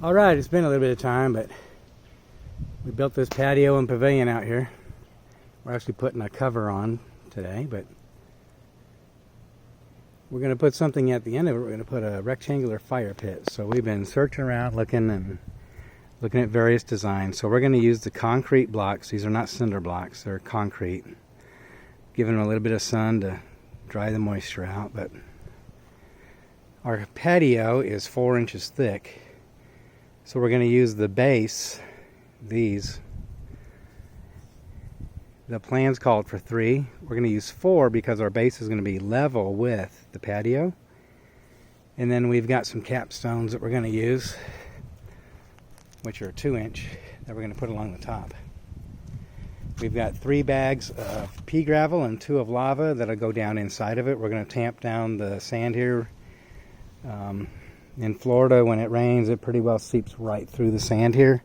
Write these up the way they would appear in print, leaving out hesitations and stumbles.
Alright, it's been a little bit of time, but we built this patio and pavilion out here. We're actually putting a cover on today, but we're going to put something at the end of it. We're going to put a rectangular fire pit. So we've been searching around, looking at various designs. So we're going to use the concrete blocks. These are not cinder blocks, they're concrete. Giving them a little bit of sun to dry the moisture out, but our patio is 4 inches thick. So we're going to use the base, these. The plans called for 3. We're going to use 4 because our base is going to be level with the patio. And then we've got some capstones that we're going to use, which are 2-inch, that we're going to put along the top. We've got 3 bags of pea gravel and 2 of lava that'll go down inside of it. We're going to tamp down the sand here. In Florida, when it rains, it pretty well seeps right through the sand here.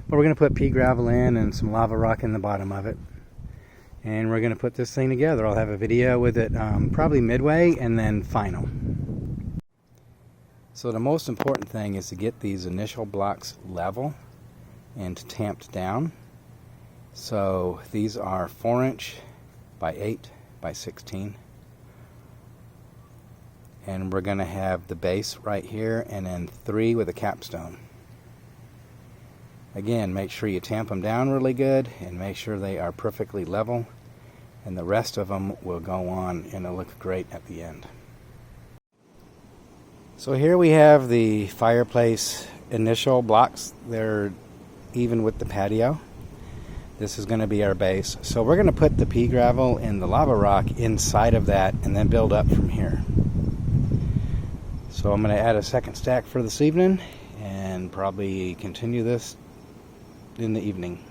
But we're going to put pea gravel in and some lava rock in the bottom of it. And we're going to put this thing together. I'll have a video with it probably midway and then final. So the most important thing is to get these initial blocks level and tamped down. So these are 4-inch by 8 by 16. And we're going to have the base right here and then 3 with a capstone. Again, make sure you tamp them down really good and make sure they are perfectly level, and the rest of them will go on and it'll look great at the end. So here we have the fireplace initial blocks. They're even with the patio. This is going to be our base. So we're going to put the pea gravel and the lava rock inside of that and then build up from here. So I'm going to add a second stack for this evening and probably continue this in the evening.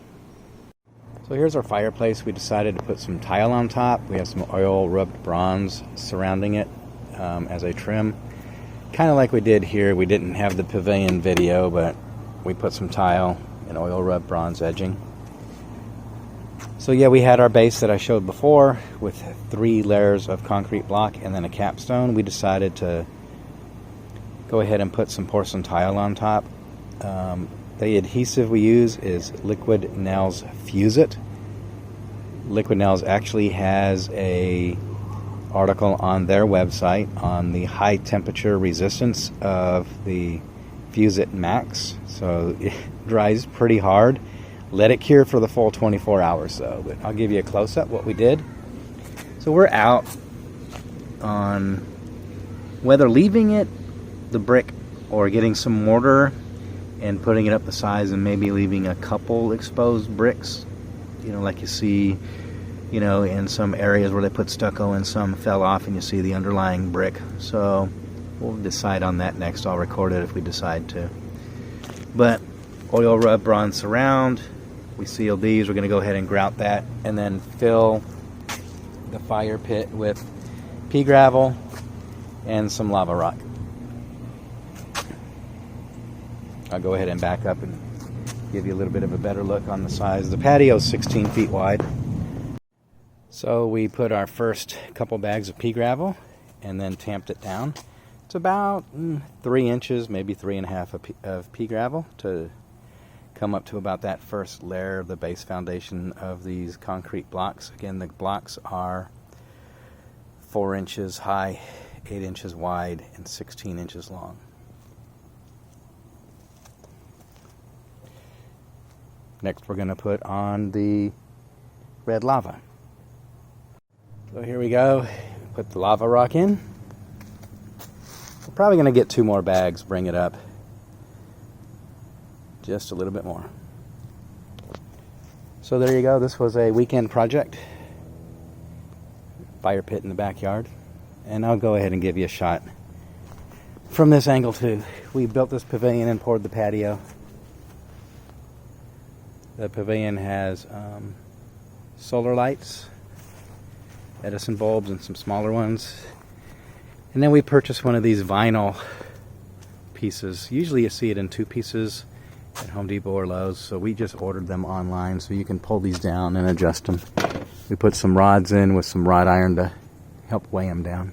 So here's our fireplace. We decided to put some tile on top. We have some oil rubbed bronze surrounding it as a trim. Kind of like we did here. We didn't have the pavilion video, but we put some tile and oil rubbed bronze edging. So yeah, we had our base that I showed before with 3 layers of concrete block and then a capstone. We decided to go ahead and put some porcelain tile on top. The adhesive we use is Liquid Nails Fuse It. Liquid Nails actually has a article on their website on the high temperature resistance of the Fuse It Max. So it dries pretty hard. Let it cure for the full 24 hours though. But I'll give you a close-up what we did. So we're out on whether leaving it the brick or getting some mortar and putting it up the sides and maybe leaving a couple exposed bricks, like you see, in some areas where they put stucco and some fell off and you see the underlying brick. So we'll decide on that next. I'll record it if we decide to. But oil rub bronze surround, we sealed these. We're going to go ahead and grout that and then fill the fire pit with pea gravel and some lava rock. I'll go ahead and back up and give you a little bit of a better look on the size. The patio is 16 feet wide. So we put our first couple bags of pea gravel and then tamped it down. It's about 3 inches, maybe 3.5 of pea gravel to come up to about that first layer of the base foundation of these concrete blocks. Again, the blocks are 4 inches high, 8 inches wide, and 16 inches long. Next, we're going to put on the red lava. So here we go. Put the lava rock in. We're probably going to get 2 more bags, bring it up just a little bit more. So there you go. This was a weekend project. Fire pit in the backyard. And I'll go ahead and give you a shot from this angle too. We built this pavilion and poured the patio. The pavilion has solar lights, Edison bulbs, and some smaller ones. And then we purchased one of these vinyl pieces. Usually you see it in 2 pieces at Home Depot or Lowe's, so we just ordered them online so you can pull these down and adjust them. We put some rods in with some wrought iron to help weigh them down.